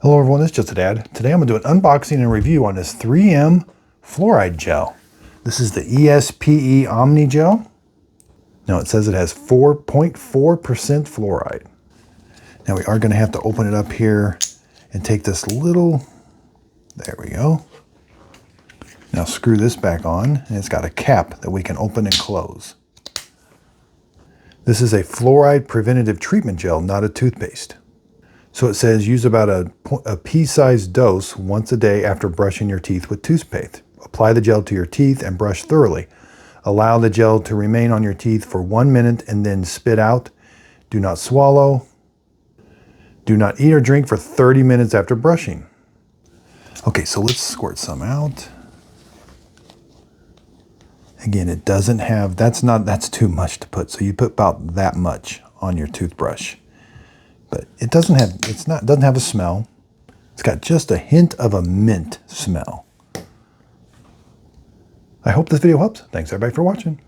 Hello everyone, this is Just a Dad. Today I'm going to do an unboxing and review on this 3M fluoride gel. This is the ESPE Omni gel. Now it says it has 4.4% fluoride. Now we are going to have to open it up here and take this little, there we go. Now screw this back on, and it's got a cap that we can open and close. This is a fluoride preventative treatment gel, not a toothpaste. So it says use about a pea-sized dose once a day after brushing your teeth with toothpaste. Apply the gel to your teeth and brush thoroughly. Allow the gel to remain on your teeth for 1 minute and then spit out. Do not swallow. Do not eat or drink for 30 minutes after brushing. Okay, so let's squirt some out. Again, it doesn't have, that's too much to put. So you put about that much on your toothbrush. But it doesn't have a smell. It's got just a hint of a mint smell. I hope this video helps. Thanks everybody for watching.